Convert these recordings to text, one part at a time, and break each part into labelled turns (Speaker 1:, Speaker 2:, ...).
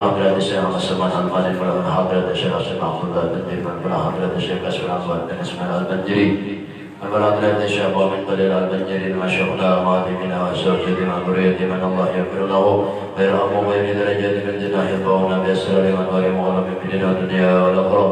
Speaker 1: حضرة الشيخ مسلمان المالك ومن حضرة الشيخ الشيخ عبد الله البنجري ومن حضرة الشيخ أشرف أنور بن إسماعيل البنجري ومن حضرة الشيخ أبو من قليل البنجري وشيخنا ماضينا وزوجنا وذريتنا من الله يغفر له ويرحمه ويبني درجات من الجنة يرفعنا بأسرار من غير مغرب من الدنيا والآخرة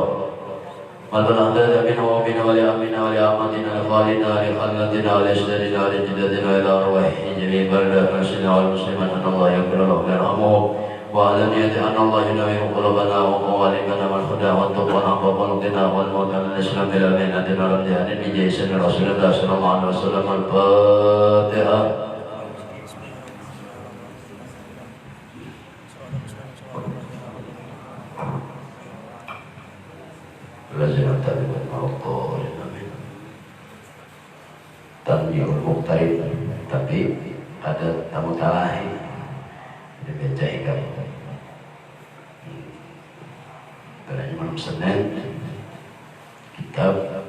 Speaker 1: والبلغات منه ومن ولأمنا ولأمتنا لخالنا لخلتنا ولأجدادنا ولجدتنا إلى أرواح جميع بلد المسلمين والمسلمات أن الله يغفر له ويرحمه وعلى نية أن الله ينوي قلوبنا وقوالبنا والهدى والتقوى حق خلقنا والموت من الإسلام إلى مهنتنا والامتحان بجاه سيدنا رسول الله صلى الله عليه وسلم. الفاتحة. Lazim tabi'at ma'qul. Amin. Tanbihul muqtarib, tapi ada tamu talahi dibaca hikam. Pada malam Senin kitab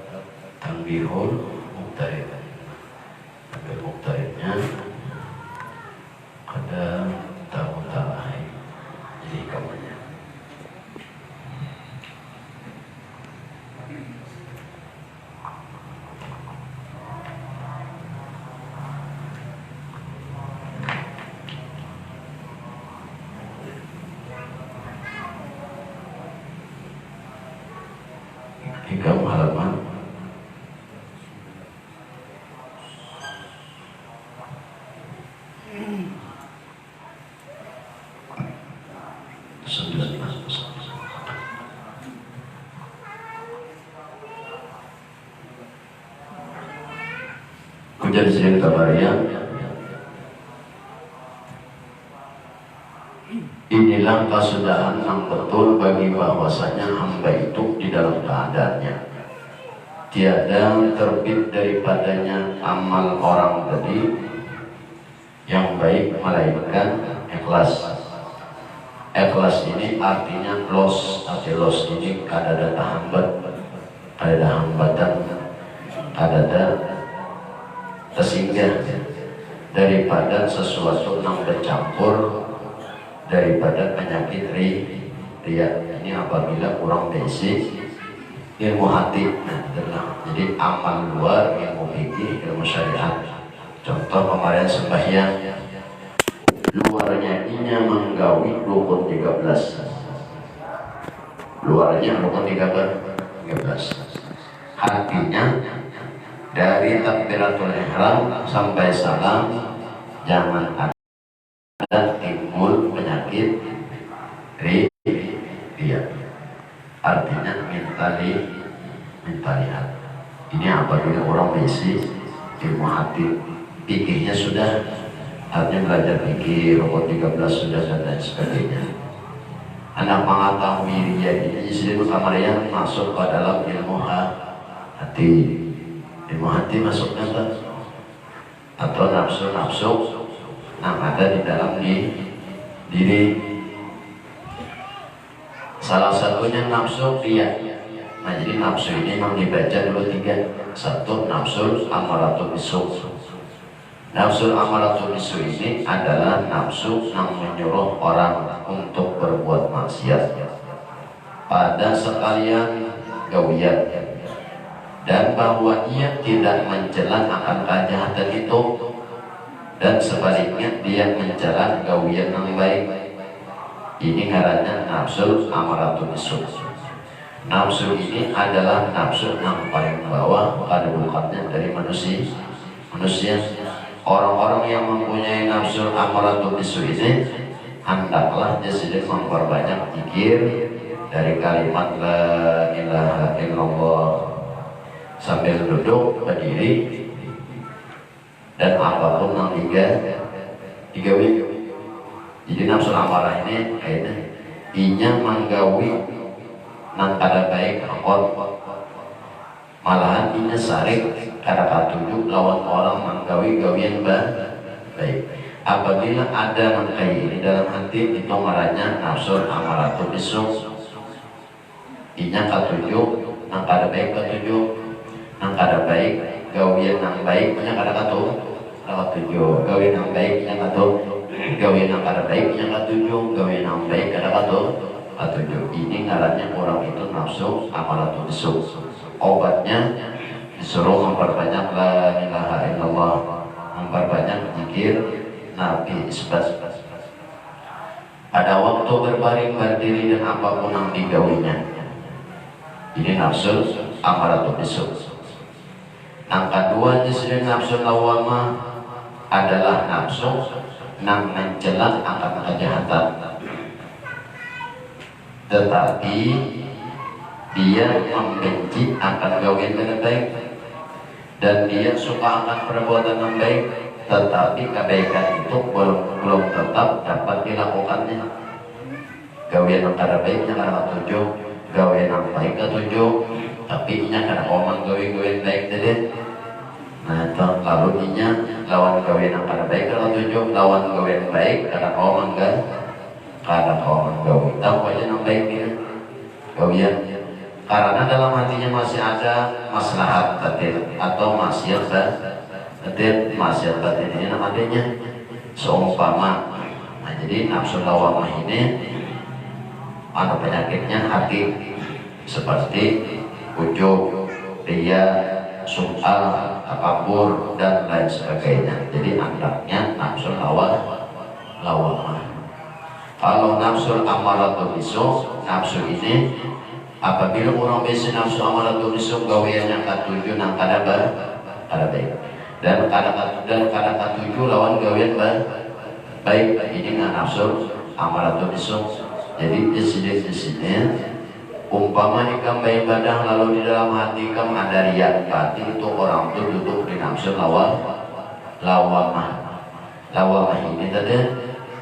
Speaker 1: Tanbihul Muqtarib. Tanbihul Muqtaribnya ada tamu talahi jadi hikamannya. Hikam halaman 19. Menjadi sering kabarnya, inilah kesudahan yang betul bagi bahwasanya hamba itu di dalam keadaannya tiada terbit daripadanya amal orang tadi yang baik melainkan ikhlas. Ikhlas ini artinya los, arti los ini kadada hambat, kadada hambatan, kadada tersinggah daripada sesuatu yang bercampur daripada penyakit riya. Ini apabila kurang basic ilmu hati. Jadi amal luar, ilmu fikih, ilmu syariat. Contoh kemarin sembahyang, luarnya inya menggawi rukun 13. Luarnya rukun 13. Hatinya dari takbiratul ihram sampai salam jangan ada timbul penyakit riya. Artinya minta lihat. Ini apabila orang basic ilmu hati, pikirnya sudah, artinya belajar pikir, rukun 13 sudah dan sebagainya. Anak mengetahui riya ini istri kamarian masuk ke dalam ilmu hati. Ilmu hati masuknya atau nafsu yang ada di dalam diri. Salah satunya nafsu riya. Nah, jadi nafsu ini memang dibaca dulu 3. 1. Nafsul amaratu bisu. Nafsul amaratu bisu ini adalah nafsu yang menyuruh orang untuk berbuat maksiat pada sekalian gawian, dan bahwa ia tidak mencela akan kejahatan itu, dan sebaliknya dia mencela gawian yang baik. Ini ngarannya nafsul amaratu bisu. Nafsu ini adalah nafsu yang paling bawah pada bukannya dari manusia. Orang-orang yang mempunyai nafsu amaratu bisu ini hendaklah dia sedang memperbanyak zikir dari kalimat la ilaha illallah sambil duduk, berdiri, dan apapun yang digawi. Jadi nafsu amarah ini kayaknya inya menggawi nang kada baik akor, malahan inya sarik kada katujuk lawan orang menggawi gawian baik. Apabila ada mengkai di dalam hati, itu ngarannya nafsu amaratu bisu. Inya katujuk nang kada baik, katujuk nang kada baik, gawian nang baik inya kada katujuk, gawian nang baik inya katujuk. gawe nang kada baiknya katujuh, gawe nang baik kada katujuh. Ini ngarannya orang itu nafsu amaratul bisu. Obatnya disuruh memperbanyak la ilaha illallah, memperbanyak zikir Nabi isbat. Ada waktu berbaring berdiri dan apapun yang digawinya. Ini nafsu amaratul bisu. Yang kedua disini nafsu lawamah adalah nafsu yang mencela akan kejahatan, tetapi dia membenci akan gawean yang baik, dan dia suka akan perbuatan yang baik, tetapi kebaikan itu belum tetap dapat dilakukannya. Gawean yang kada baiknya kada tujuh, gawean yang baik ketujuh, tapi inya kada omong gawe-gawe baik tadi. Nah itu lalu inya lawan gawean yang kada baik kada tujuh, lawan gawean baik kada omong kada omong gawe. Tahu aja yang baik ini gawean. Karena dalam hatinya masih ada maslahat batin atau maksiat batin. Maksiat batin ini namanya seumpama. Nah jadi nafsu lawamah ini ada penyakitnya hati, seperti ujub, riya, sum'ah, takabur dan lain sebagainya. Jadi anaknya nafsu lawamah. Kalau nafsu amaratul bisu, nafsu ini apabila orang bisa nafsu amaratul bisu gawean yang katujuh nang kada baik, dan kada katujuh lawan gawean baik, ini nggak nafsu amaratul bisu. Jadi di sini umpama ikam beribadah lalu di dalam hati ikam ada riya, berarti itu orang itu duduk di nafsu lawamah. Lawamah ini tadi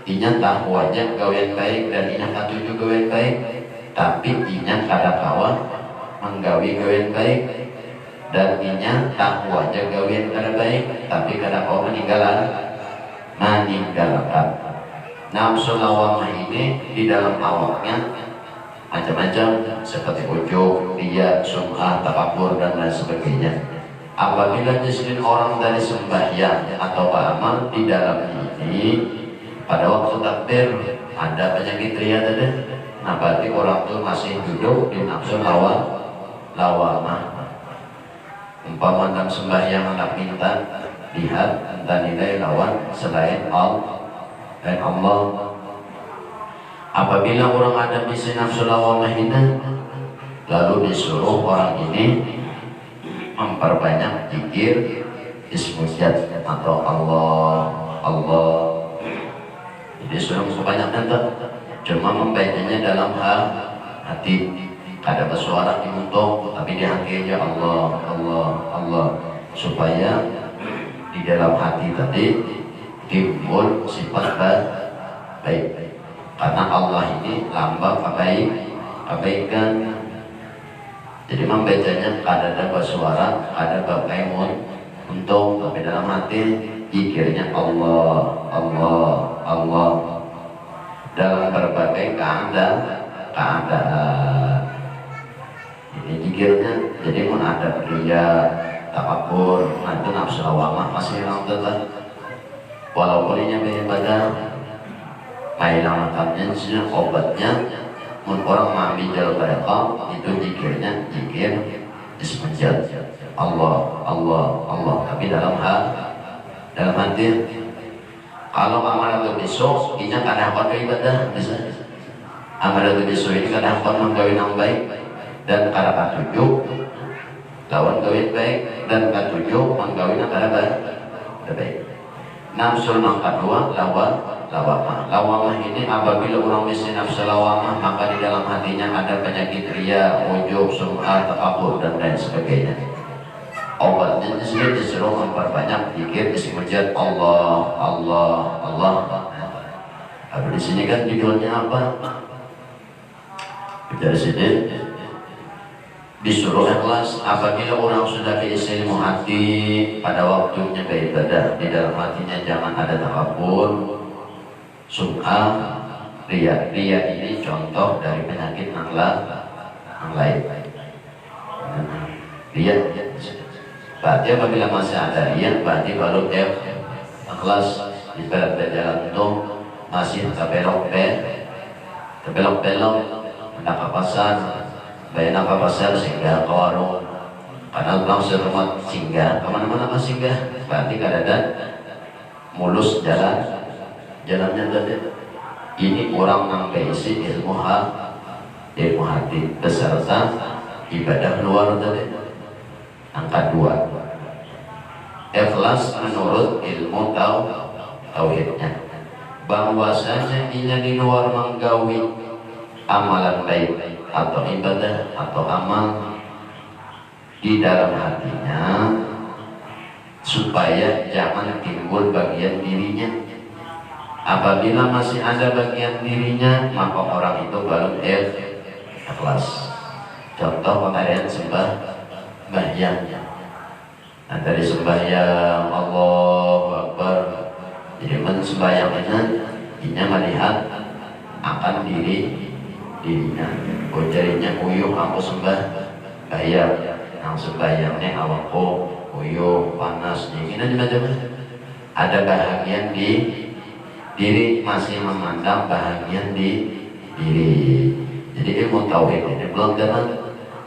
Speaker 1: inya tahu aja gawean baik dan inya katujuh gawean baik, tapi inya kada kawan menggawi gawean baik, dan inya tahu aja gawean kada baik, tapi kada kawan meninggalkan. Nafsu lawamah ini di dalam awaknya macam-macam, seperti ujub, riya, sum'ah, takabur dan lain sebagainya. Apabila disini orang dari sembahyang atau amal di dalam ini pada waktu takbir ada penyakit riya tadi, nah berarti orang itu masih duduk di nafsu lawamah. Umpama dalam sembahyang anak minta lihat entah nilai lawan selain Allah. Apabila orang ada di nafsu lawamah ini, lalu disuruh orang ini memperbanyak zikir ismujad atau Allah. Jadi suruh sebanyak itu, cuma membacanya dalam hati, kada bersuara di mulut, tapi di hati aja Allah, supaya di dalam hati tadi timbul sifat baik. Karena Allah ini lambang kebaikan. Jadi membacanya kada ada bersuara, ada berkaimun untuk, tapi dalam hati zikirnya Allah dalam berbagai keadaan. Ini zikirnya jadi mun ada riya, takabur, nanti nafsu lawamah masih hilang tetap. Walaupun ini beribadah, hilangkannya obatnya. Mun orang mengambil mereka itu zikirnya zikir ismujad Allah, tapi dalam hati. Kalau amaratul bisu ini kada hakon ibadah bisa. Amaratul bisu ini kada hakon menggawe nang baik dan kada katujuh lawan gawe baik, dan katujuh menggawe nang kada baik. Nafsu nang kedua lawamah ini apabila orang bisa nafsu lawamah, maka di dalam hatinya ada penyakit riya, ujub, sum'ah, takabur dan lain sebagainya. Obatnya disini disuruh memperbanyak zikir ismujad Allah. Lalu di sini kan judulnya apa? Dari sini disuruh ikhlas. Apabila orang sudah diisi ilmu hati pada waktunya beribadah, di dalam hatinya jangan ada takabur, sum'ah, riya. Riya ini contoh dari penyakit yang lain. Riya berarti apabila masih ada riya, berarti baru ikhlas. Ibarat jalan itu masih tabelok belok nak ke pasar, bayar ke pasar singgah ke warung, karena langsung rumah singgah kemana-mana kan singgah, berarti kadang mulus jalannya tadi. Ini orang yang berisi ilmu hati beserta ibadah luar tadi. Angka 2, ikhlas menurut ilmu tauhidnya, bahwasanya inya di luar menggawi amalan baik atau ibadah atau amal di dalam hatinya, supaya jangan timbul bagian dirinya. Apabila masih ada bagian dirinya, maka orang itu baru ikhlas. Contoh kemarin sembahyang. Nah, dari sembahyang Allahu Akbar, jadi sembahyangnya ini melihat akan dirinya. Oh, jadinya uyuh aku sembahyang, yang sembahyangnya awakku uyuh panas, ini macam-macam. Ada bahagian di diri, masih memandang bahagian di diri. Jadi ilmu tauhid ini belum dapat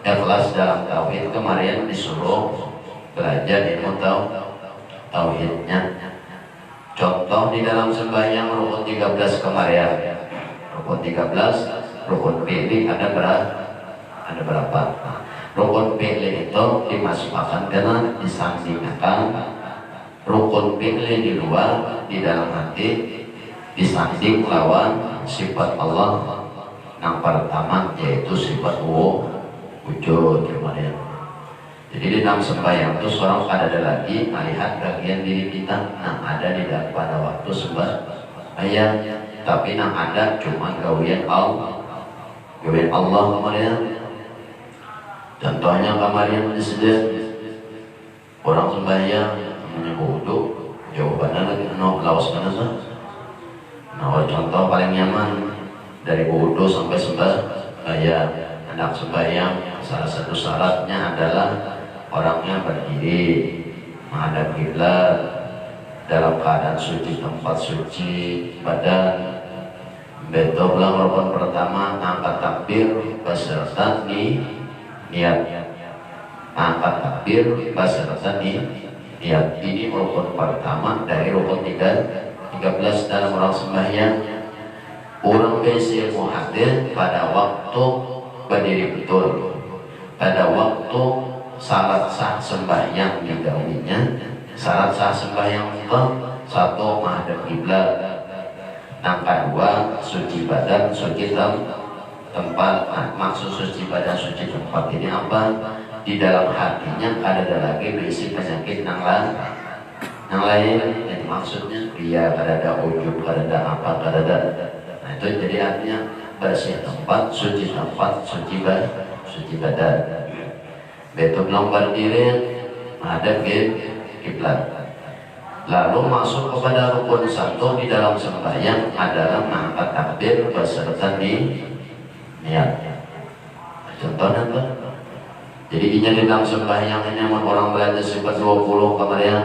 Speaker 1: ikhlas dalam tauhid. Kemarin disuruh belajar ilmu tauhidnya. Contoh di dalam sembahyang rukun 13 kemarin, rukun 13, rukun pilih ada berapa? Nah, rukun pilih itu dimasukkan karena disandingkan rukun pilih di luar, di dalam hati disanding lawan sifat Allah yang pertama, yaitu sifat wujud kemarin. Jadi di dalam sembahyang itu seorang ada lagi melihat bagian diri kita. Nah, ada di dalam pada waktu sembahyang, tapi yang ada cuma gawian Allah kemarin. Contohnya kemarin disediakan orang sembahyang menyebut wudhu, jawabannya lagi lawas mana sah. Nah, contoh paling nyaman dari wudhu sampai sembahyang. Hendak sembahyang, salah satu syaratnya adalah orangnya berdiri menghadap kiblat dalam keadaan suci, tempat suci badan. Betul bilang rukun pertama angkat takbir beserta niat. Angkat takbir beserta niat. Ini rukun pertama dari rukun 13 dalam orang sembahyang. Orang biasa muhadir pada waktu berdiri betul, pada waktu syarat sah sembahyang digawinya. Syarat sah sembahyang itu 1, menghadap kiblat. Yang kedua, suci badan, suci tempat. Nah, maksud suci badan, suci tempat ini apa? Di dalam hatinya ada lagi berisi penyakit yang lain. Jadi maksudnya dia ada ujub, ada apa, ada. Nah, itu jadi artinya bersih tempat, suci badan. Betul belum berdiri menghadap kiblat. Lalu masuk kepada rukun 1 di dalam sembahyang adalah mengangkat takbir beserta niat. Contohnya apa? Jadi inya di dalam sembahyang ini orang belajar sifat 20 kemarin.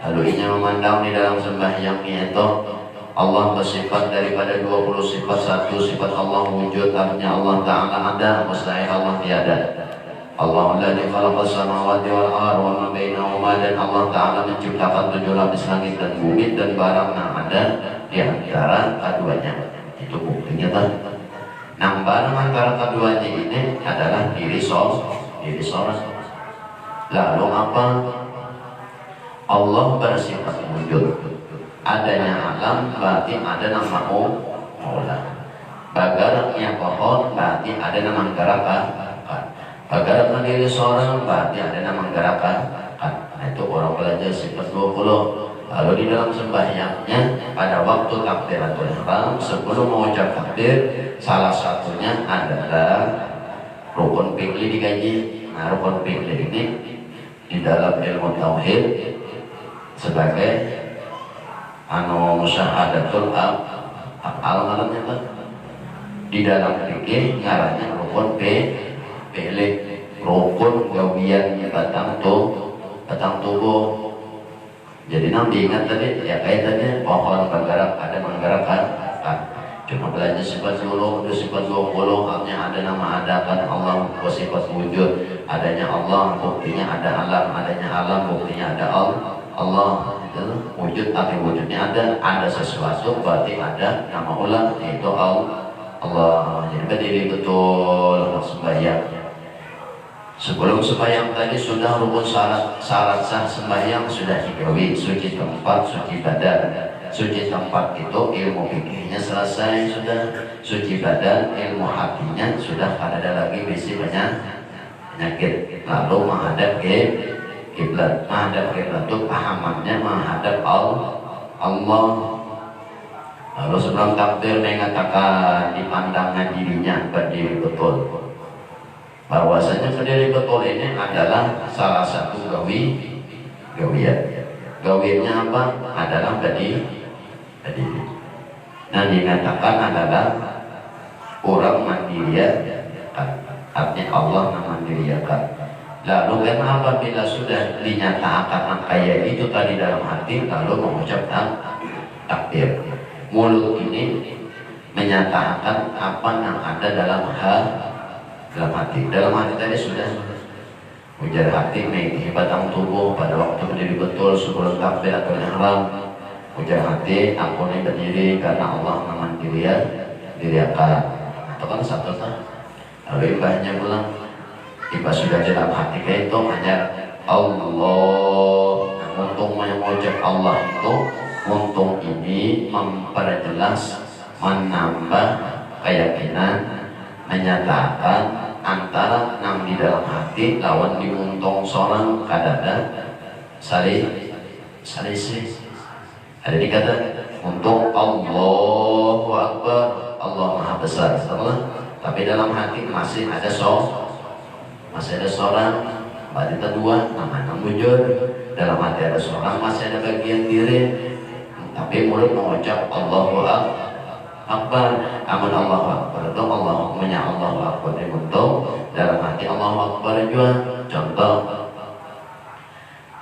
Speaker 1: Lalu inya memandang di dalam sembahyang itu Allah bersifat daripada 20 sifat. 1 sifat Allah wujud, artinya Allah Ta'ala ada, mustahil Allah tiada. Allah alladzi khalaqas samawati wal arda wa ma bainahuma, dan Allah Ta'ala menciptakan 7 lapis langit dan bumi dan barang yang ada di antara keduanya. Itu buktinya kan. Nah, barang antara keduanya ini adalah diri seorang. Lalu apa? Allah bersifat wujud. Adanya alam berarti ada nama Allah. Bagaraknya pohon berarti ada nama gerakan. Bagaraknya diri seorang berarti ada nama gerakan. Nah, itu orang belajar sifat 20. Lalu di dalam sembahyangnya pada waktu takbiratul ihram, sebelum mengucap takbir, salah satunya adalah rukun fikih dikaji. Nah, rukun fikih ini di dalam ilmu tauhid sebagai musyahadatul af'al ngarannya kan. Di dalam fikih ngarannya rukun pilih, rukun gawian batang tubuh. Jadi nanti ingat tadi ya, kayak tadi pohon bergerak, ada menggerakkan Cuma belajar sifat 10, sifat 20, artinya ada nama ada kan Allah, sifat wujud, adanya Allah, buktinya ada alam, adanya alam, buktinya ada Allah. Itu wujud, arti wujudnya ada sesuatu, berarti ada nama ulang, yaitu Allah. Jadi berdiri betul sembahyang. Sebelum sembahyang tadi sudah rukun syarat sah sembahyang sudah digawi, suci tempat, suci badan. Suci tempat itu ilmu fikihnya selesai sudah, suci badan ilmu hatinya sudah, ada lagi bisi banyak penyakit. Lalu menghadap kiblat, menghadap kiblat itu pahamannya menghadap Allah. Lalu sebelum takbir mengatakan di pandangan dirinya berdiri betul, bahwasanya berdiri betul ini adalah salah satu gawian. Gawiannya apa? Adalah berdiri. Nah, dikatakan adalah orang mandiriakan, artinya Allah memandiriakan. Lalu kenapa bila sudah dinyatakan kayak itu tadi dalam hati, lalu mengucapkan takbir. Mulut ini menyatakan apa yang ada dalam hati. Dalam hati tadi sudah ujar hati nih, batang tubuh pada waktu berdiri betul sebelum takbir atau ihram. Ujar hati, aku ini berdiri karena Allah memandiriakan. Itu kan satu tak. Lalu ibahnya pulang, ibah sudah dalam hati kayak itu hanya Allah. Untung mengucap Allah itu, untung ini memperjelas, menambah keyakinan, menyatakan antara yang di dalam hati lawan diuntung seorang kadada salisih. Ada dikata untuk Allahu Akbar, Allah Maha Besar, tapi dalam hati masih ada seorang, berarti dua, namanya bujur. Dalam hati ada seorang, masih ada bagian diri, tapi mulut mengucap Allahu Akbar. Amun Allahu Akbar itu Allahumma Allahu Akbar dibentuk, dalam hati Allahu Akbar juga. Contoh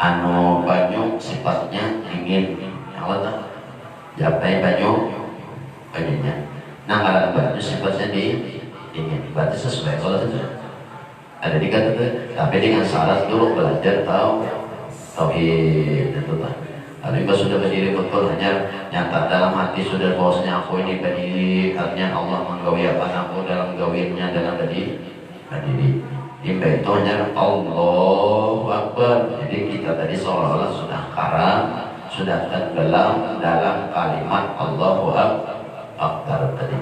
Speaker 1: anu banyu sifatnya dingin, Allah japai bajunya. Nah, kalau baju sifatnya dingin, berarti sesuai kalau itu ada dikata, tapi dengan syarat dulu belajar tauhid itu lah. Lalu juga sudah berdiri betul, hanya nyata dalam hati sudah bahwasanya aku ini berdiri, artinya Allah menggawiakan aku dalam gawiannya dalam berdiri. Imba itu hanya Allahu Akbar. Jadi kita tadi seolah-olah sudah sudah tenggelam dalam kalimat Allahu Akbar tadi.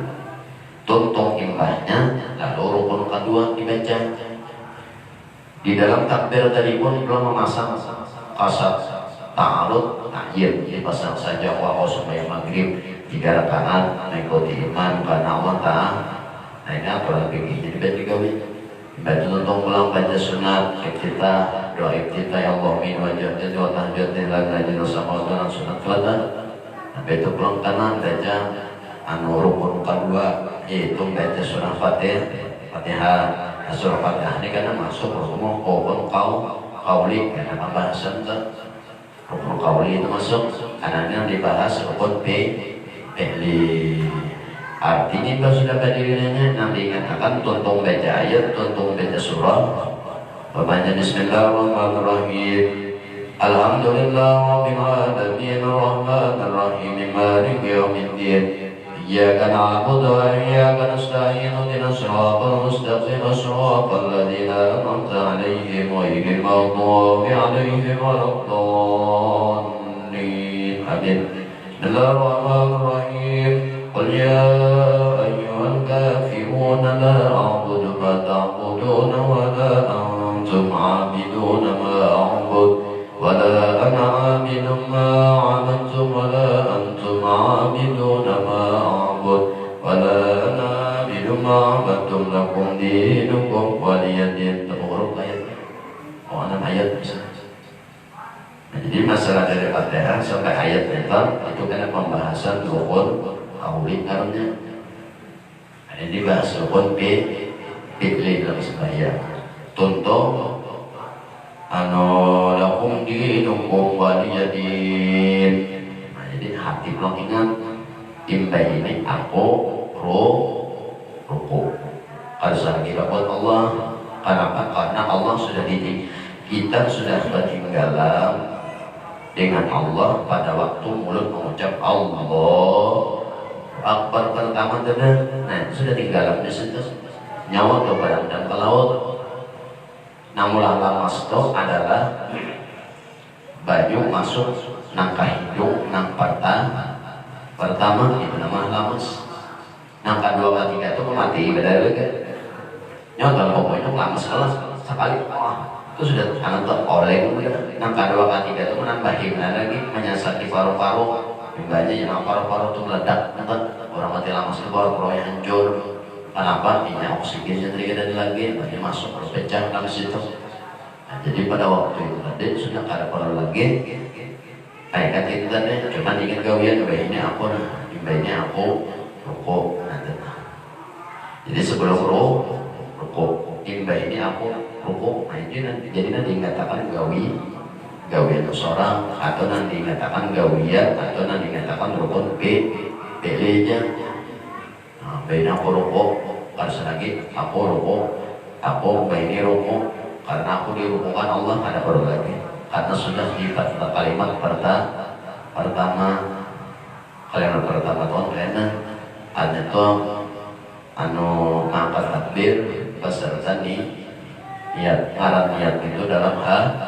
Speaker 1: Tuntung imbahnya, lalu rukun kedua dibaca. Di dalam takbir tadi pun belum memasang kasat ta'arud ta'yid, dipasang saja wa supaya maghrib 3 rakaat mengikuti imam karena Allah Ta'ala. Nah, ini aturan begini dibaca gawi. Baca tuntung pulang baca sunat iftitah, doa iftitah ya Allah min wajah jadi wa tahajudin lagi sama Allah sunat selatan. Sampai itu pulang kanan baca anu rukun kedua, yaitu baca surah Fatihah. Surah Fatihah ini karena masuk rukun qauli, karena pembahasan rukun qauli itu masuk, karena yang dibahas rukun fi'li. Artinya kalau sudah berdirinya nanti akan tuntung baca ayat, tuntung baca surah. Baca Bismillahirrahmanirrahim. Alhamdulillah Rabbil alamin arrahmanir rahim maliki yaumiddin. Iyyaka na'budu wa iyyaka nasta'in ihdinas siratal mustaqim siratal ladzina an'amta 'alaihim ghairil maghdubi 'alaihim waladdallin. Amin. Bismillahirrahmanirrahim. قل يا أيها الكافرون لا أعبد ما تعبدون ولا أنتم عابدون ما أعبد ولا أنا عابد ما عبدتم ولا أنتم عابدون ما أعبد ولا أنا عابد ما عبدتم لكم دينكم ولي دين. Terurut ayat. Oh, 6 ayat bisa. Nah, jadi masalah dari Fatihah sampai ayat itu kan pembahasan rukun qauli karena ini dibahas rukun fi'li dalam sembahyang. Contoh lakum dinukum waliyadin. Nah, jadi hati belum ingat imba ini aku ruku. Harus lagi buat Allah. Kenapa? Karena Allah sudah kita sudah ketinggalan dengan Allah pada waktu mulut mengucap Allah Akbar pertama benar. Nah, sudah tinggalan di situ. Nyawa ke badan dan ke laut. Namun lamas itu adalah baju masuk nang hidung nang pertama itu nama lamas. Nang kedua ketiga itu mati beda lagi. Nyawa kalau pokoknya lamas sekali. Itu sudah sangat oleng. Nang kedua ketiga itu menambah himna lagi menyasar di paru-paru. Banyak yang paru-paru itu meledak, orang mati lama sekali paru-paru yang hancur. Kenapa? Ini oksigennya terjadi lagi, banyak masuk terus pecah dari situ. Nah, jadi pada waktu itu tadi sudah ada paru lagi. Kayak kata itu tadi, cuma ingin gawian, ini aku, ini aku, ruko. Jadi sebelum ruko, ini aku, ruko. Nah ini nanti, jadi nanti dikatakan gawian seorang atau nanti dikatakan gawian atau nanti dikatakan rukun B-nya. Nah, B-nya aku rukuk harus lagi aku rukuk aku B-nya rukuk karena aku dirukukan Allah ada baru lagi karena sudah di kalimat pertama kalimat pertama Tuhan karena ada tuh ngangkat takbir beserta niat ngaran niat itu dalam hati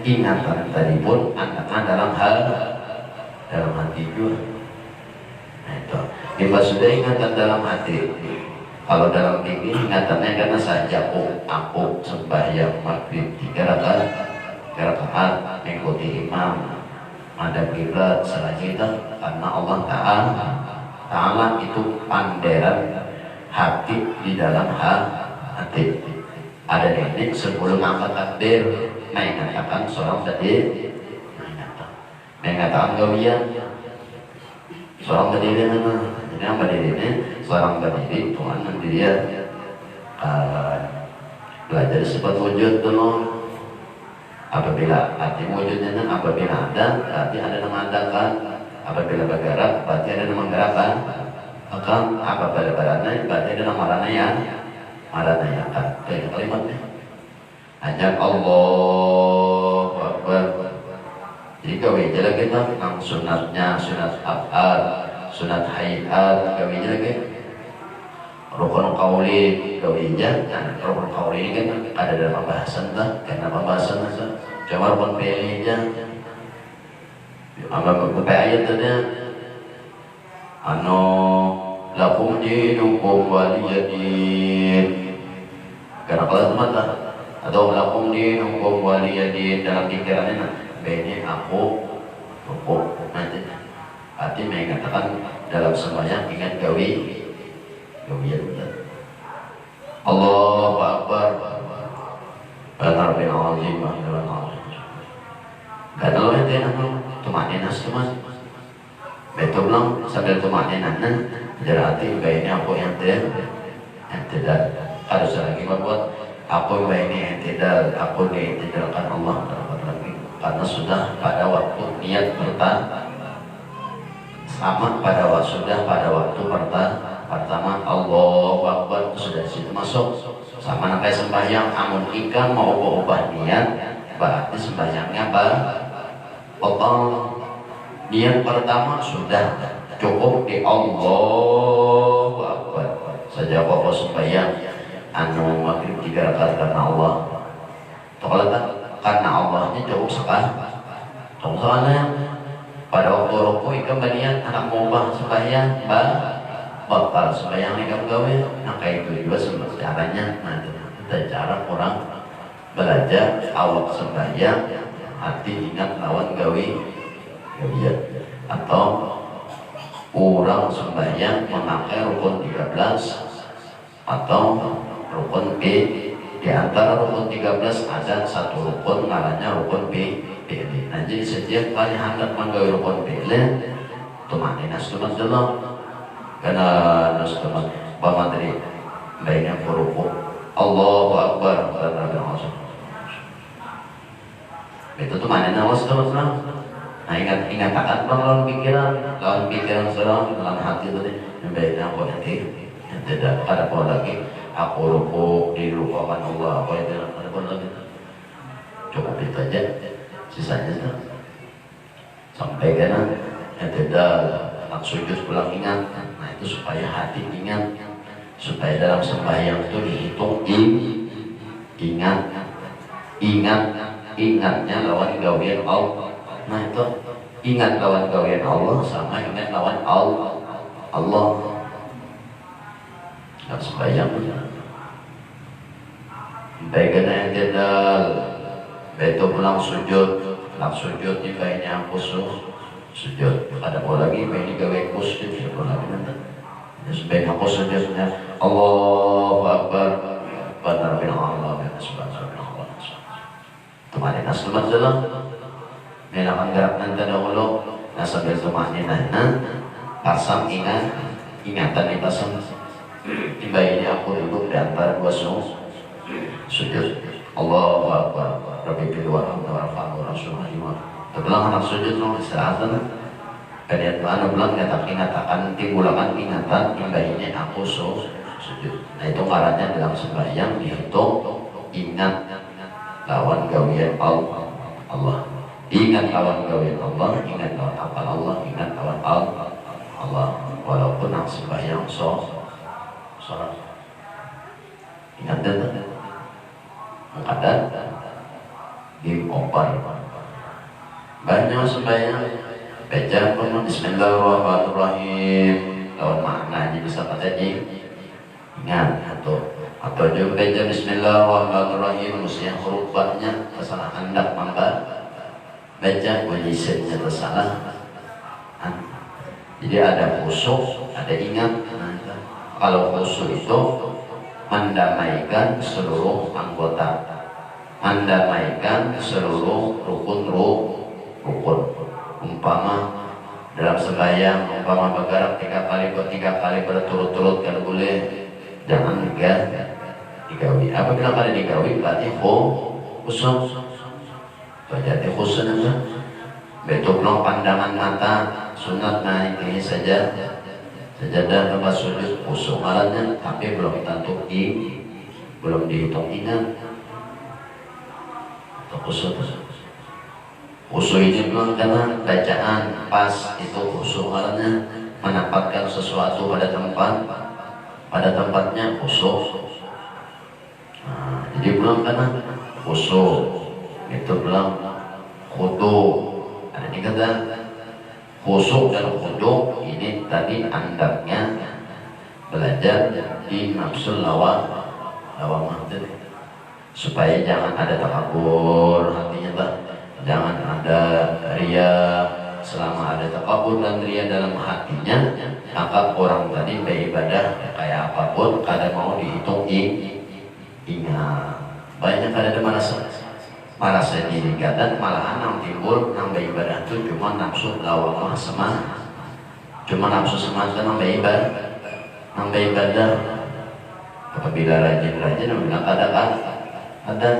Speaker 1: ingatan tadi pun akan dalam hati juga. Nah itu kita sudah ingatan dalam hati. Kalau dalam tinggi ingatannya karena saja aku sembahyang maghrib 3 rakaat mengikuti imam ada kiblat selanjutnya karena Allah Ta'ala itu panderan hati di dalam hati. Ada teknik sebelum angkat takbir mengatakan seorang tadi mengatakan gawian seorang berdiri jadi yang berdiri ini seorang berdiri Tuhan nanti dia belajar sifat wujud dulu. Apabila arti wujudnya apabila ada berarti ada yang mengadakan, apabila bergerak berarti ada yang menggerakkan, apabila berada berarti ada yang maranayakan. Kayak kalimatnya ajak Allahu Akbar. Jadi gawe aja lagi tentang sunatnya, sunat af'al, sunat hayat, gawe aja lagi. Rukun qauli gawe aja. Nah, rukun qauli ini kan ada dalam pembahasan karena pembahasan itu. Cuma rukun fi'li aja. Beberapa ayat tadi lakum dinukum waliyadin. Karena kalau mata atau lakum dinukum waliyadin dalam pikirannya ini aku rukuk nanti arti mengatakan dalam semuanya ingat gawian Allahu Akbar Banar bin Azim gak tahu nanti tumanin mas betul belum sambil tumanin berarti baiknya aku yang tidak harus lagi membuat aku ini yang tidak aku diintidalkan Allah lagi karena sudah pada waktu niat sama pada waktu pertama Allahu Akbar sudah situ masuk sama nakai sembahyang amun ikan mau ubah niat berarti sembahyangnya total niat pertama sudah cukup di Allahu Akbar saja pokok sembahyang maghrib 3 rakaat karena Allah karena Allahnya cukup sekali. Soalnya pada waktu ruku ikam banian anak mubah sembahyang batal sembahyang ikam gawe. Nah kayak itu juga caranya. Nah kita cara orang belajar awak sembahyang hati ingat lawan gawian atau orang sembahyang memakai rukun 13 atau rukun B. Di antara rukun 13 ada satu rukun namanya rukun B. Nah jadi setiap kali hendak menggawe rukun B tumanin nastuman dulu karena nastuman pamatri baiknya rukun Allahu Akbar itu tumanin nastuman nah ingat akan lawan pikiran serang dalam hati tadi baiknya aku nanti tidak ada apa lagi aku dilupakan Allah apa itu ada apa lagi cukup itu aja sisanya tuh sampai kena tidak nak sujud pulang ingat. Nah itu supaya hati ingat, supaya dalam sembahyang itu dihitung ingatnya lawan gawian Allah. Nah itu ingat lawan gawian Allah sama ingat lawan Allah dalam sembahyang. Baiknya yang tidak betul pulang sujud di bayinya khusus sujud ada mau lagi bayi gawe khusus ada lagi nanti sebaiknya khusus sujudnya Allahu Akbar benar bin Allah bin Subhanallah teman-teman selamat jalan melakukan gerak nanti dahulu sambil rumahnya pasang ingatan dipasang di bayinya aku duduk di antara dua sujud Allahu Akbar Rabbi bilwa warahmatullahi wabarakatuh. Tebelang anak sujud lo istirahat kalian mana bilang ngatakan timbulakan ingatan bayinya aku sujud. Nah itu ngarannya dalam sembahyang dihitung ingat lawan gawian Allah. Ingat lawan gawian Allah, ingat lawan apal Allah, ingat lawan Allah. Walaupun nak sembahyang sholat ingat dan mengkadat di opar banyak sembahyang baca pun Bismillahirrahmanirrahim lawan maknanya bisa kata ingat atau juga baca Bismillahirrahmanirrahim mestinya huruf ba-nya tersalah hendak mangga baca wajisnya tersalah jadi ada khusyuk ada ingat. Kalau khusyuk itu mendamaikan seluruh anggota, mendamaikan seluruh rukun. Umpama dalam sembahyang umpama bergerak 3 kali berturut-turut kalau boleh jangan digawi. Apabila kali digawi berarti khusyuk. Berarti khusyuk namanya. Betul pandangan mata sunat naik ini saja. Sajadah tempat sujud khusyuk alatnya tapi belum tentu belum dihitung ingat atau khusyuk ini belum karena bacaan pas itu khusyuk alatnya menempatkan sesuatu pada tempatnya khusyuk. Nah, jadi belum karena khusyuk itu belum khudu ada dikata khusyuk dan khudu ini tadi andaknya belajar di nafsul lawamah supaya jangan ada takabur hatinya jangan ada ria. Selama ada takabur dan ria dalam hatinya maka orang tadi beribadah kayak apapun kadang mau dihitung ingat banyak ada merasa diri dan malahan yang timbul nambah ibadah itu cuma nafsu lawamah cuma nafsu semata nambah ibadah. Apabila rajin bilang ada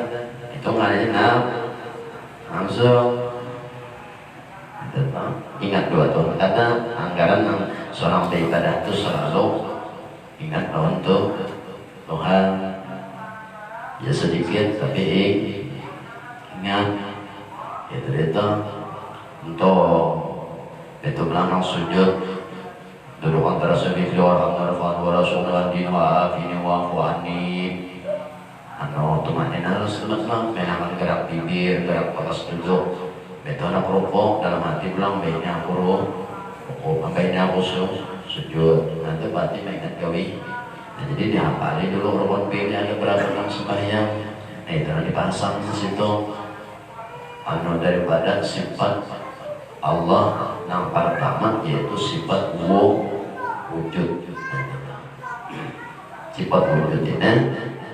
Speaker 1: itu ngaranya nafsu ingat 2 tahun kata anggaran seorang beribadah itu selalu ingat untuk Tuhan ya sedikit tapi ingat itu untuk itu belakang sujud duduk antara sujud luar anggaran warasulah di wa'afini wa'afu'ani teman-teman harus teman-teman menangan gerak bibir gerak patas duduk itu anak rukuk dalam hati bilang baiknya aku rukuk baiknya aku sujud nanti berarti mengingat gawi. Nah, jadi dihafali dulu rukun pilih ada berapa dalam sembahyang itu dipasang di situ daripada sifat Allah yang pertama yaitu sifat wujud. Sifat wujud ini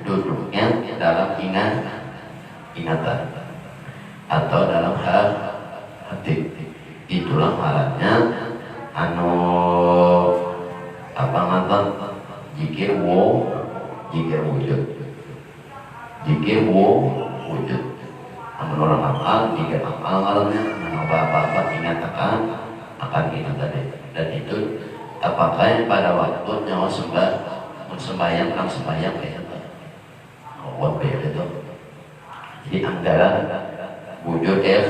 Speaker 1: duduknya dalam ingatan atau dalam hati. Itulah halatnya apa ngatan jikir wujud. Jikir wujud. Namun orang amal, jika amalnya apa-apa ingat akan ingat tadi dan itu apakah pada waktu nyawa sembahyang nang sembahyang kayak itu awal beda itu. Jadi antara wujud F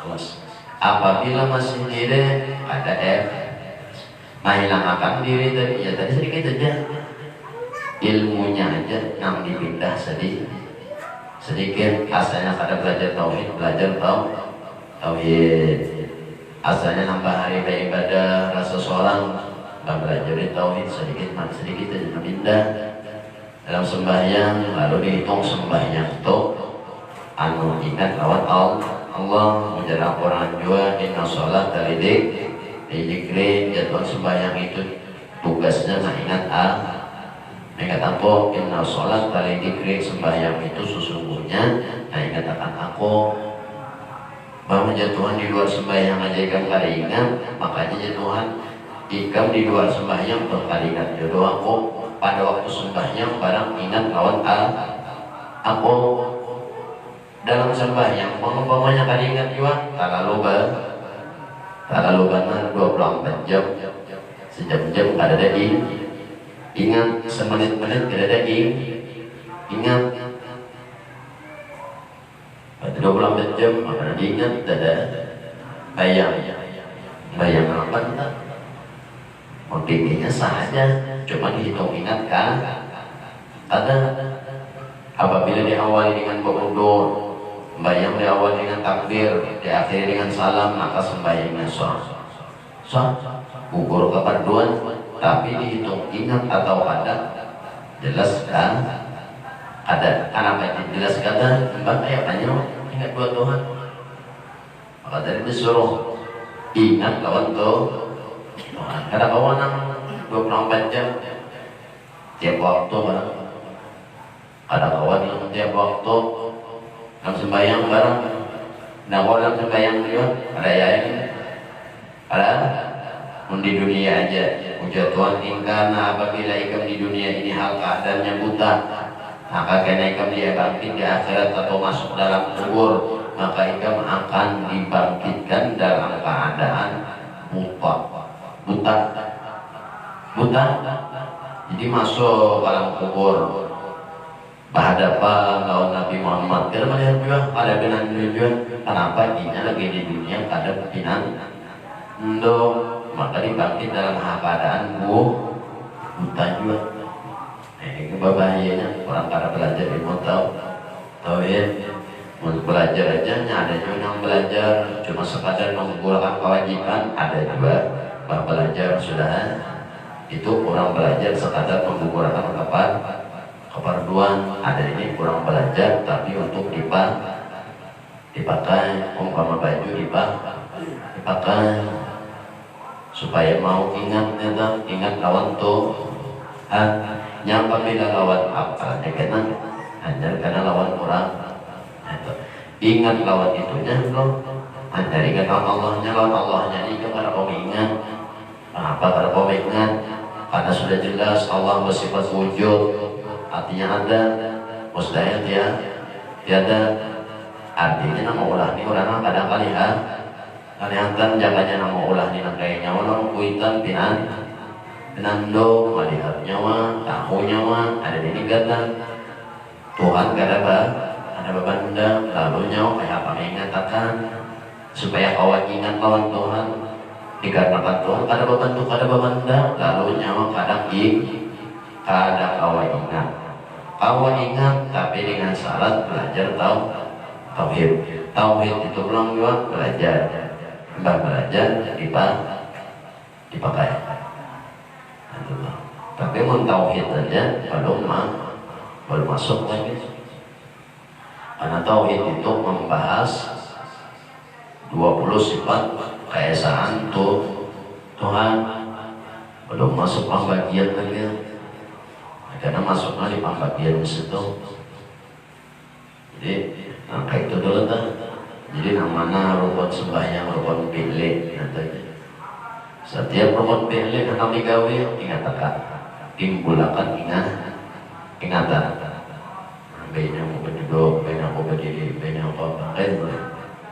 Speaker 1: plus apabila masih diri ada F menghilangkan diri tadi ya tadi sedikit aja ilmunya aja yang dipindah sedikit asalnya pada belajar tauhid tauhid asalnya nambah hari beribadah rasa seorang nggak belajar tauhid sedikit aja pindah dalam sembahyang lalu dihitung sembahyang itu anu ingat lawan Allah menjalankan Quran juga inna sholat dari dikri jadwal sembahyang itu tugasnya ingat ingat apa inna sholat dari dikri sembahyang itu sesungguhnya ingat akan aku bahwa jatuhan di luar sembahyang aja ikam kali ingat makanya jatuhan ikam di luar sembahyang berkali ingat jodoh aku pada waktu sembahyang barang ingat lawan aku dalam sembahyang umpamanya kali ingat juga tak lupa 24 jam sejam-jam ada daging ingat semenit-menit ada daging ingat pada 24 jam akan diingat ada bayang apa entah mau tingginya saja cuma dihitung ingat kan ada apabila diawali dengan berwudu sembahyang diawali dengan takbir diakhiri dengan salam maka sembahyangnya sah gugur keperduan tapi dihitung ingat atau ada jelas kan ada anak jelas kata mbak kayak tanya ingat dua Tuhan maka dari disuruh ingat lawan Tuhan kada kawan 24 jam tiap waktu ada kawan yang tiap waktu dalam sembahyang barang dalam sembahyang juga ada ada di dunia aja ujar Tuhan ingkana apabila ikam di dunia ini hal keadaannya buta maka kena ikam dia bangkit di akhirat atau masuk dalam kubur maka ikam akan dibangkitkan dalam keadaan buta jadi masuk dalam kubur berhadapan lawan Nabi Muhammad kita melihat juga ada benar juga kenapa dia lagi di dunia ada pinan maka dibangkit dalam keadaan buta juga ini bahayanya orang kada belajar ilmu tahu ya mau belajar aja ada juga yang belajar cuma sekadar menggugurkan kewajiban ada juga belajar sudah itu orang belajar sekadar menggugurkan keperluan ada ini kurang belajar tapi untuk dipakai umpama baju dipakai supaya mau ingat lawan yang apabila lawan apa kena hanya karena lawan orang ingat lawan itunya loh hanya ingat lawan Allahnya ini kepada kau ingat apa karena kau ingat karena sudah jelas Allah bersifat wujud artinya ada mustahil tiada artinya nama ulah ni orang kadang kali kalian jaganya nama ulah ni kayaknya orang kuitan pinando melihat nyawa tahu nyawa ada di negara Tuhan kada ada benda lalu nyawa kayak apa mengatakan supaya kawan ingat lawan Tuhan dikarenakan Tuhan kada benda lalu nyawa kadang kada kawan ingat tapi dengan syarat belajar tauhid itu ulang juga belajar dipakai tapi mau tauhid aja belum masuk lagi karena tauhid itu membahas 20 sifat keesaan Tuhan belum masuk pembagian lagi karena masuknya di pembagian situ jadi kayak itu dulu jadi namanya rukun sembahyang rukun pilih setiap rukun pilih akan digawe ingatan timbulakan ingatan bina mau berduduk bina mau berdiri bina apa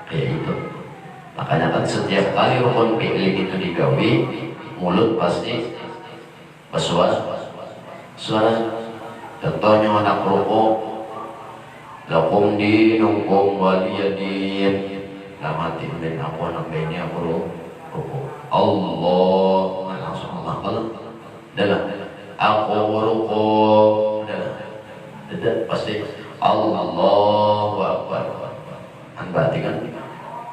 Speaker 1: kayak itu makanya kan setiap kali rukun pilih itu digawe mulut pasti bersuara. Contohnya anak rokok, lakum dinukum waliyadin. Dalam hati ben aku anak beni aku rokok. Allah langsung Allah dalam aku rokok dalam pasti Allahu Akbar. Berarti kan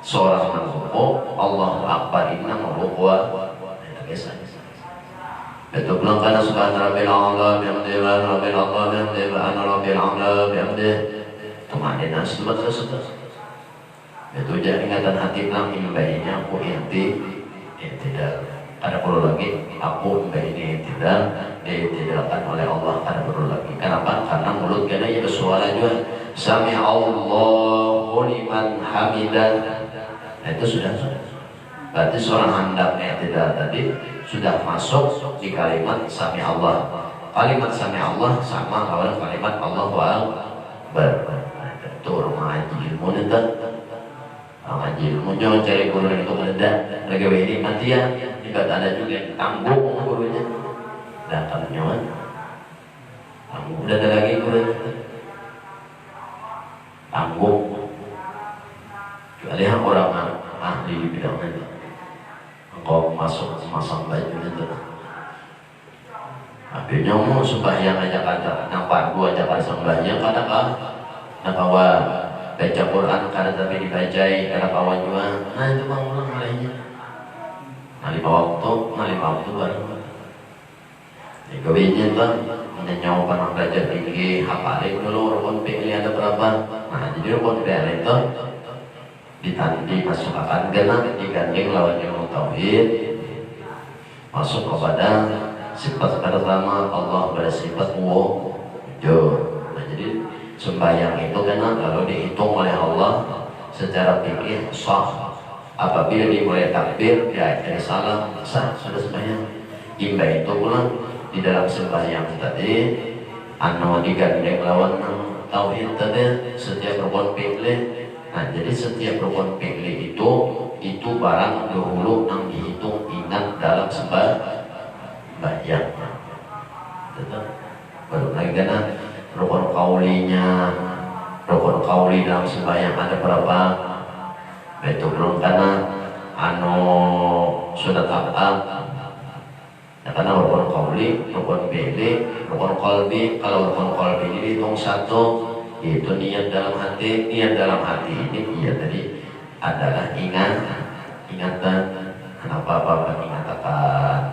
Speaker 1: seorang merokok Allahu Akbar ini merokok. Betul bilang karena subhana rabbil a'la bihamdihi wa rabbil a'la bihamdihi wa ana rabbil a'la bihamdihi. Tumanin asbat tersebut. Itu jadi ingatan hati bilang imbainnya aku tidak ada perlu lagi aku imbainnya tidak ditidakkan oleh Allah ada perlu lagi. Kenapa? Karena mulut kita ya bersuara juga. Sami Allahu liman hamidah. Itu sudah. Berarti seorang hendaknya tidak tadi sudah masuk di kalimat Sami Allah. Kalimat Sami Allah sama lawan kalimat Allahu Akbar. Itu orang ngaji ilmu itu. Ngaji ilmu jangan cari guru itu ada. Lagi ini mati ya. Jika ada juga yang tanggung gurunya. Dan kalau nyaman, tanggung. Udah ada lagi gurunya. Tanggung. Kecuali yang orang ahli di bidang itu. Engkau masuk masang baju itu. Akhirnya mau sembahyang aja kata, nampak dua aja kata sembahyang kata nak kawa baca Quran kata tapi dibacai kata kawan juga. Nah itu bang ulang lainnya. Ngalima waktu baru. Jika bijin bang, menyenyawa pernah belajar tinggi, hafalin dulu rukun pilih ada berapa. Nah jadi rukun pilih itu dimasukkan genap digandeng lawan ilmu tauhid masuk kepada sifat pertama Allah bersifat wujud. Nah jadi sembahyang itu karena kalau dihitung oleh Allah secara fikih sah. Apabila dimulai takbir ya dari salam sah sudah sembahyang. Imba itu pula di dalam sembahyang tadi anu digandeng lawan tauhid tadi setiap rukun pilih. Nah jadi setiap rukun fi'li itu barang dahulu yang dihitung ingat dalam sembahyang. Baru lagi karena rukun qauli dalam sembahyang ada berapa? Itu belum karena sudah taat. Nah, karena rukun qauli, rukun fi'li, rukun qalbi. Kalau rukun qalbi ini dihitung satu. Itu niat dalam hati ini iya tadi adalah ingatan apa ingatakan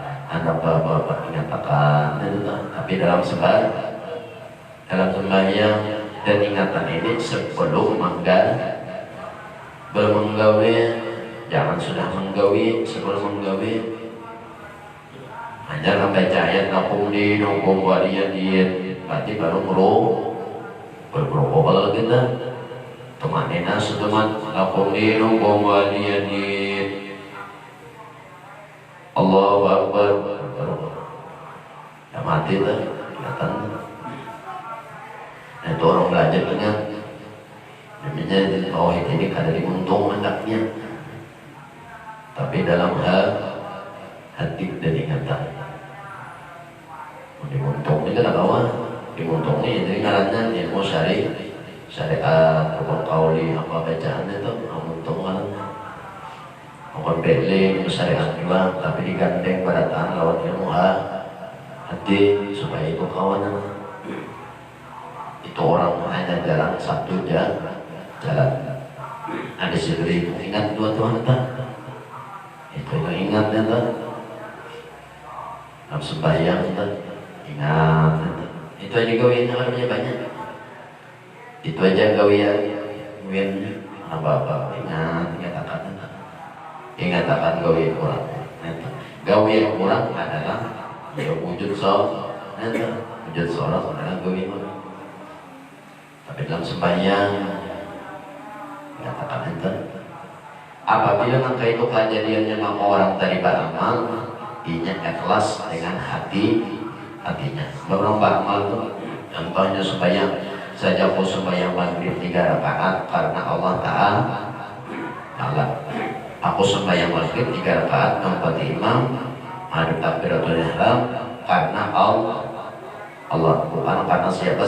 Speaker 1: itu tapi dalam sembahyang dan ingatan ini sebelum menggawe jangan sudah menggawe sebelum menggawe hanya sampai ayat lakum dinukum waliyadin berarti baru berprotokol kita temanina seteman lakum dinukum waliyadin Allahu Akbar ya mati tuh kelihatan. Nah itu orang belajar dengan namanya tauhid ini kada diuntung hendaknya tapi dalam hati dan ingatan diuntung ini kada kawan diuntung ini jadi ngarannya ilmu syariat rukun qauli apa bacaan itu untung kan rukun fi'li syariat juga tapi digandeng pada tangan lawan ilmu hati supaya itu kawan itu orang hanya jalan satu jalan ada sendiri ingat dua Tuhan itu ingat ya dalam sembahyang ingat itu aja gawiannya namanya banyak itu aja gawiannya apa ingatakan gawian orang gawian orang adalah ya wujud seorang adalah gawian orang tapi dalam sembahyang katakan itu apabila maka itu kejadiannya maka orang tadi beramal inya ikhlas dengan hatinya beberapa amal itu contohnya sembahyang saja aku sembahyang maghrib 3 rakaat karena Allah Ta'ala aku sembahyang maghrib 3 rakaat tempat imam Ada takbiratul ihram karena Allah, bukan karena siapa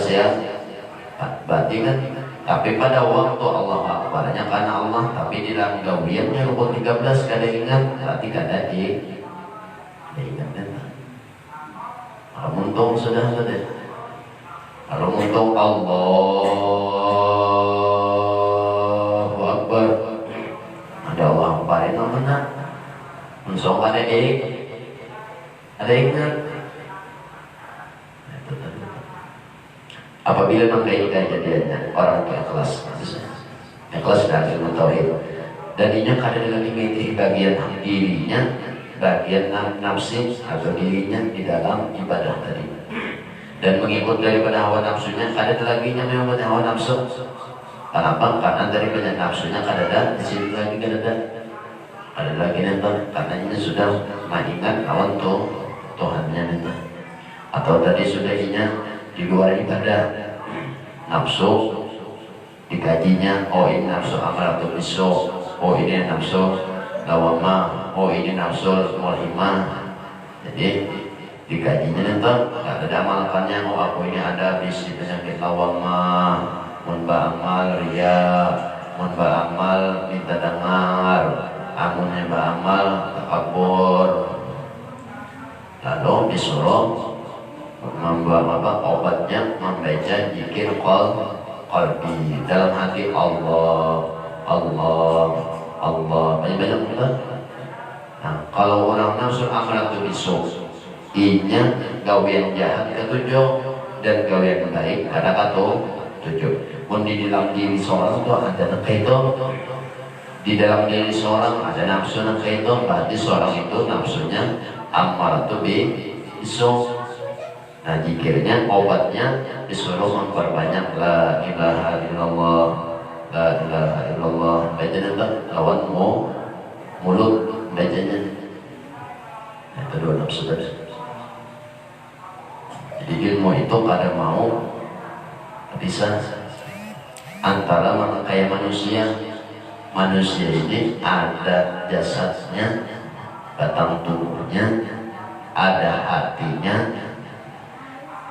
Speaker 1: berarti kan. Tapi pada waktu Allah akbarnya karena Allah, tapi di dalam gawiannya rukun 13 kada ingat, berarti kada ingat kan. Kalau muntung sudah. Kalau muntung Allahu Akbar, ada Allah akbar itu benar. Munsong ada ingat. Apabila mengkaitkan kejadiannya orang itu ikhlas dalam ilmu tauhid, dan inya kadang dimitih bagian dirinya, bagian nafsi atau dirinya di dalam ibadah tadi, dan mengikut daripada hawa nafsunya. Kadang laginya memang hawa nafsu. Kenapa? Karena daripada nafsunya kadang di sini lagi ada lagi nonton, karena ini sudah mengingat lawan Tuhannya nonton, atau tadi sudah inya di luar ibadah, nafsu dikajinya, oh ini nafsu amaratul bisu, oh ini nafsu lawamah, oh ini nafsu mulhimah. Jadi dikajinya nonton, nggak ada amalkannya. Oh aku ini ada bisi penyakit lawamah, munba amal ria, munba amal minta dengar, amunnya beramal takabur. Lalu disuruh membawa obatnya membaca zikir qalbi dalam hati, Allah banyak betul. Nah, kalau orang nafsu amaratu bisu, inya gawian jahat ketujuh dan gawian baik ada ketujuh. Pun di dalam diri seorang itu ada itu, di dalam diri seorang ada nafsu itu, berarti seorang itu nafsunya amaratu bisu. Nah, zikirnya, obatnya disuruh memperbanyak la ilaha illallah, la ilaha illallah. Bacanya tak lawan mulut bacanya. Itu dua nafsu tadi. Jadi ilmu itu kada mau bisa antara kayak manusia. Manusia ini ada jasadnya, batang tubuhnya, ada hatinya,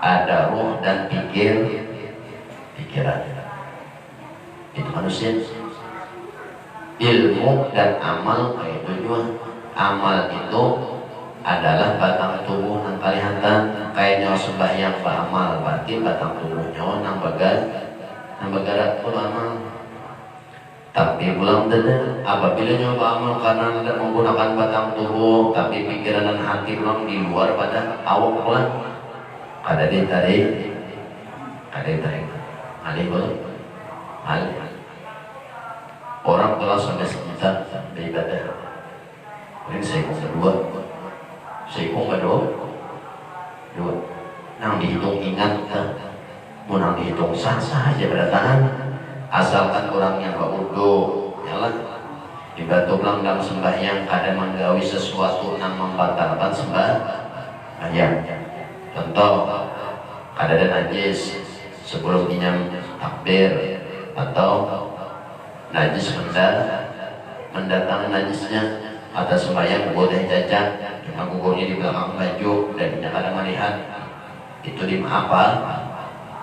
Speaker 1: ada ruh dan pikiran. Itu manusia. Ilmu dan amal kayak tujuan. Amal itu adalah batang tubuh yang kelihatan. Kayak nyawa sembahyang beramal, berarti batang tubuhnya nang bagara itu amal. Tapi belum tentu apabila nyoba amal karena tidak menggunakan batang tubuh, tapi pikiran dan hati belum di luar pada awak pula. Ada ditarik, alih boleh, alih. Orang telah sampai sejuta beribadah. Mungkin seikung kedua, nang dihitung ingat, mau nang dihitung sah aja berdatangan, asalkan orang yang berwudu, nyala. Dibantu pulang dalam sembahyang, kadang menggawi sesuatu nang membatalkan sembahyang. Contoh, ada najis sebelum inyam takbir, atau najis mendatangi najisnya atas sembahyang boleh cacat, cuma gugurnya di belakang baju dan tidak ada melihat, itu dimaafkan.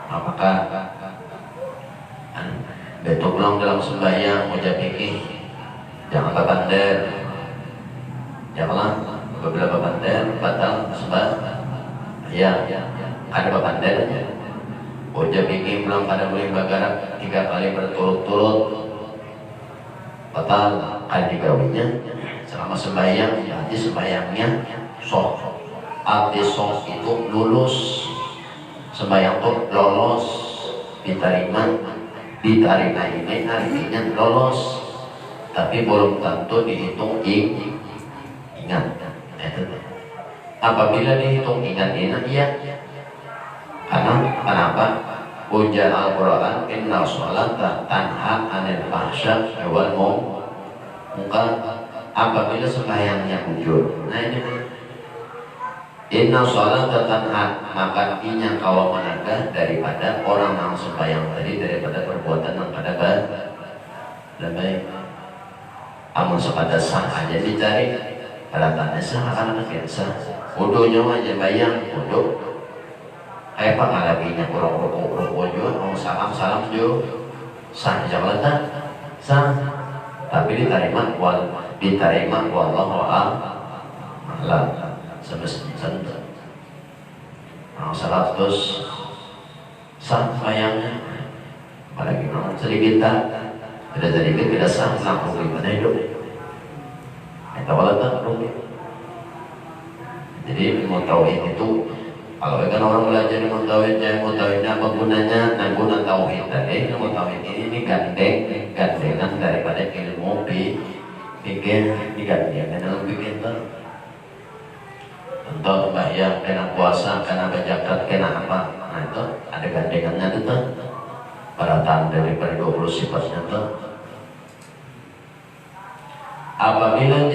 Speaker 1: Apakah betul pulang dalam sembahyang wajah pikir, jangan babander, janganlah apabila babander batal sembahyang. Ya, ada babandernya. Wajah bikin belum pada boleh bagarak 3 kali berturut-turut, batal kali gawinya selama sembahyang. Berarti sembahyangnya sok. Arti sok itu lulus, sembahyang itu lolos, diterima ini artinya lolos, tapi belum tentu dihitung ingat. Apabila dihitung ingat iya. Kenapa? Ujar Al-Quran, inna sholata tanha anil fahsya wal munkar. Apabila sembahyangnya jujur, nah ini inna sholata tanha, maka inya kawal menaga daripada orang yang sembahyang tadi, daripada perbuatan yang kada baik. Amun sekadar sah aja dicari, Alatannya sah akan kensa. Wudunya aja bayang wudu. Kayak apa ngalaginya kurang rukuk juga, mau salam juga sah jangan tak sah. Tapi diterima wallahu a'lam semestinya. Nah, 100 sah bayangnya. Apalagi kalau sedikit tak, tidak sedikit tidak sah langsung gimana hidup. Kita walau rugi. Jadi ilmu tauhid itu kalau kan orang belajar ilmu tauhidnya apa gunanya? Nah, guna tauhid tadi ilmu tauhid ini gandengan daripada ilmu pikir digandengan dalam pikir itu. Untuk bayang kena puasa, kena zakat, kena apa? Nah itu ada gandengannya itu para tanda daripada 20 sifatnya itu. Apabila